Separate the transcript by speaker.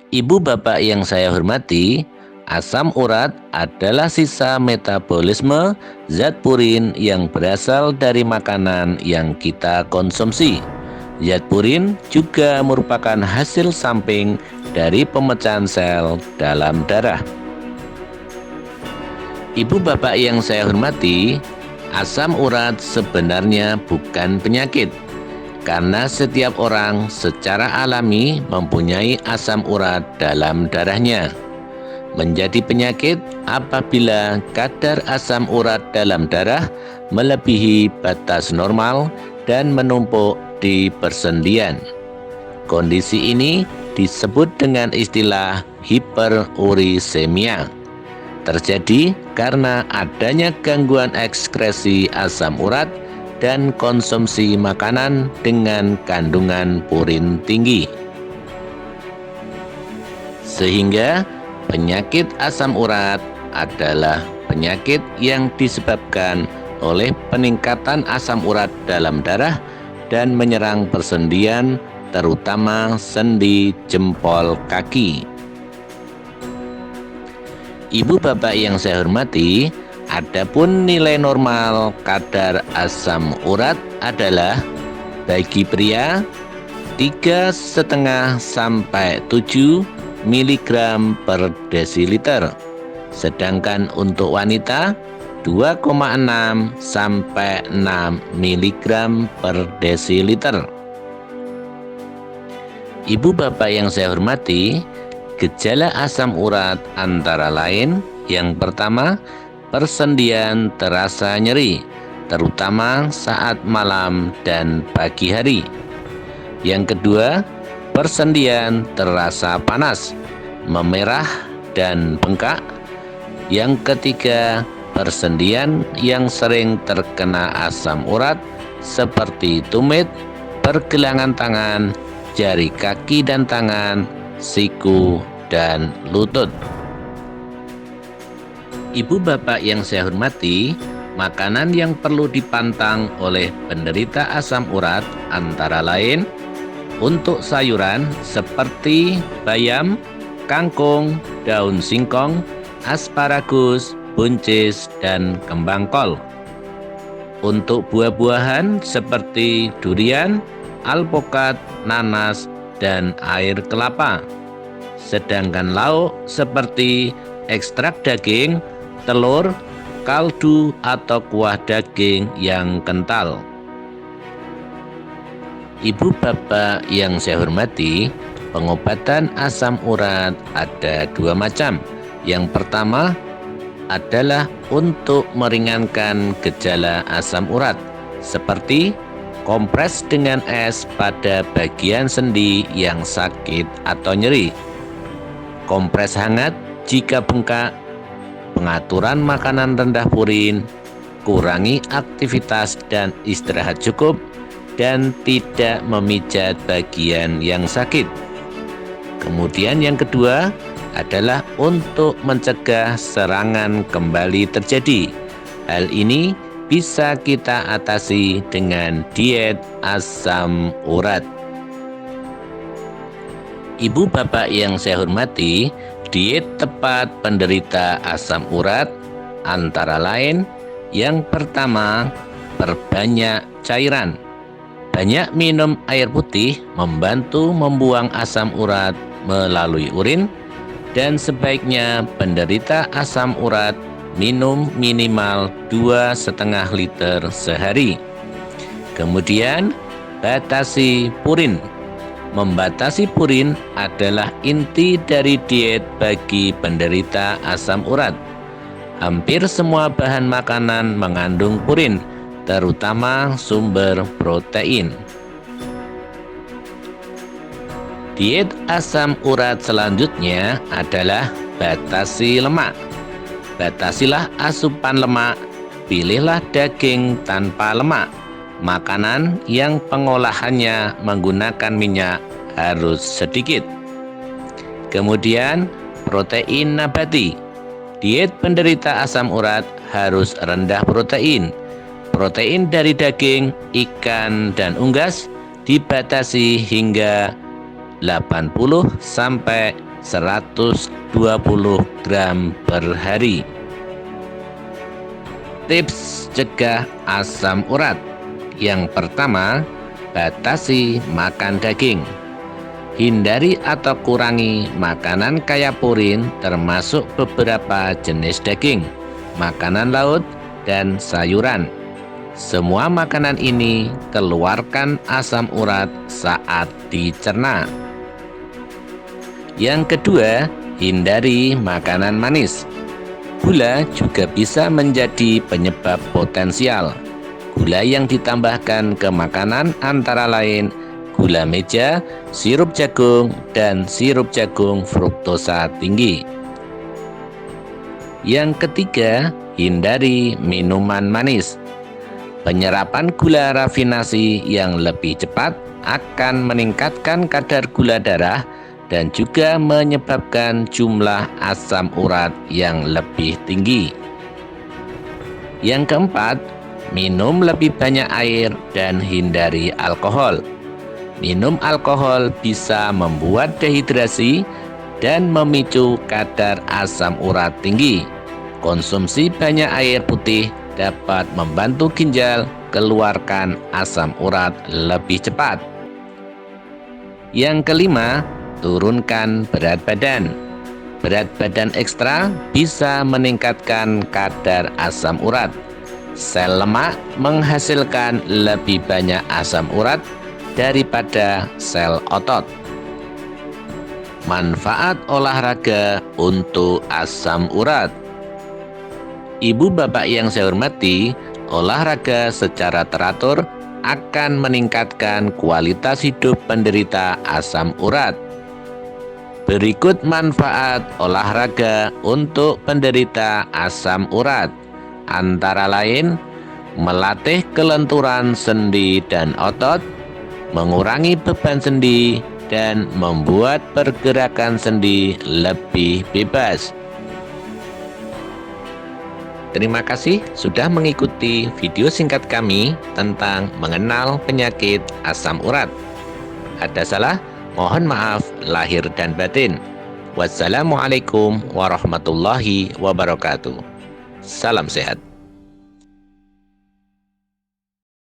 Speaker 1: Ibu bapak yang saya hormati, asam urat adalah sisa metabolisme zat purin yang berasal dari makanan yang kita konsumsi. Zat purin juga merupakan hasil samping dari pemecahan sel dalam darah. Ibu bapak yang saya hormati, asam urat sebenarnya bukan penyakit, karena setiap orang secara alami mempunyai asam urat dalam darahnya. Menjadi penyakit apabila kadar asam urat dalam darah melebihi batas normal dan menumpuk di persendian. Kondisi ini disebut dengan istilah hiperurisemia. Terjadi karena adanya gangguan ekskresi asam urat dan konsumsi makanan dengan kandungan purin tinggi. Sehingga penyakit asam urat adalah penyakit yang disebabkan oleh peningkatan asam urat dalam darah dan menyerang persendian, terutama sendi jempol kaki. Ibu bapak yang saya hormati, adapun nilai normal kadar asam urat adalah bagi pria 3,5 sampai 7 mg per desiliter, sedangkan untuk wanita 2,6 sampai 6 mg per desiliter. Ibu bapak yang saya hormati, gejala asam urat antara lain, yang pertama, persendian terasa nyeri, terutama saat malam dan pagi hari. Yang kedua, persendian terasa panas, memerah, dan bengkak. Yang ketiga, persendian yang sering terkena asam urat seperti tumit, pergelangan tangan, jari kaki dan tangan, siku, dan lutut. Ibu bapak yang saya hormati, makanan yang perlu dipantang oleh penderita asam urat antara lain untuk sayuran seperti bayam, kangkung, daun singkong, asparagus, buncis, dan kembang kol. Untuk buah-buahan seperti durian, alpukat, nanas, dan air kelapa. Sedangkan lauk seperti ekstrak daging, telur, kaldu, atau kuah daging yang kental. Ibu bapak yang saya hormati, pengobatan asam urat ada dua macam. Yang pertama adalah untuk meringankan gejala asam urat, seperti kompres dengan es pada bagian sendi yang sakit atau nyeri, kompres hangat jika bengkak, pengaturan makanan rendah purin, kurangi aktivitas dan istirahat cukup, dan tidak memijat bagian yang sakit. Kemudian yang kedua adalah untuk mencegah serangan kembali terjadi. Hal ini bisa kita atasi dengan diet asam urat. Ibu bapak yang saya hormati, diet tepat penderita asam urat antara lain, yang pertama, perbanyak cairan. Banyak minum air putih membantu membuang asam urat melalui urin, dan sebaiknya penderita asam urat minum minimal 2,5 liter sehari. Kemudian, batasi purin. Membatasi purin adalah inti dari diet bagi penderita asam urat. Hampir semua bahan makanan mengandung purin, terutama sumber protein. Diet asam urat selanjutnya adalah batasi lemak. Batasilah asupan lemak, pilihlah daging tanpa lemak. Makanan yang pengolahannya menggunakan minyak harus sedikit. Kemudian, protein nabati. Diet penderita asam urat harus rendah protein. Protein dari daging, ikan, dan unggas dibatasi hingga 80-100 120 gram per hari. Tips cegah asam urat. Yang pertama, batasi makan daging. Hindari atau kurangi makanan kaya purin termasuk beberapa jenis daging, makanan laut, dan sayuran. Semua makanan ini keluarkan asam urat saat dicerna. Yang kedua, hindari makanan manis. Gula juga bisa menjadi penyebab potensial. Gula yang ditambahkan ke makanan antara lain gula meja, sirup jagung, dan sirup jagung fruktosa tinggi. Yang ketiga, hindari minuman manis. Penyerapan gula rafinasi yang lebih cepat akan meningkatkan kadar gula darah dan juga menyebabkan jumlah asam urat yang lebih tinggi. Yang keempat, minum lebih banyak air dan hindari alkohol. Minum alkohol bisa membuat dehidrasi dan memicu kadar asam urat tinggi. Konsumsi banyak air putih dapat membantu ginjal keluarkan asam urat lebih cepat. Yang kelima, turunkan berat badan. Berat badan ekstra bisa meningkatkan kadar asam urat. Sel lemak menghasilkan lebih banyak asam urat daripada sel otot. Manfaat olahraga untuk asam urat. Ibu bapak yang saya hormati, olahraga secara teratur akan meningkatkan kualitas hidup penderita asam urat. Berikut manfaat olahraga untuk penderita asam urat. Antara lain, melatih kelenturan sendi dan otot, mengurangi beban sendi, dan membuat pergerakan sendi lebih bebas. Terima kasih sudah mengikuti video singkat kami tentang mengenal penyakit asam urat. Ada salah, mohon maaf lahir dan batin. Wassalamualaikum warahmatullahi wabarakatuh. Salam sehat.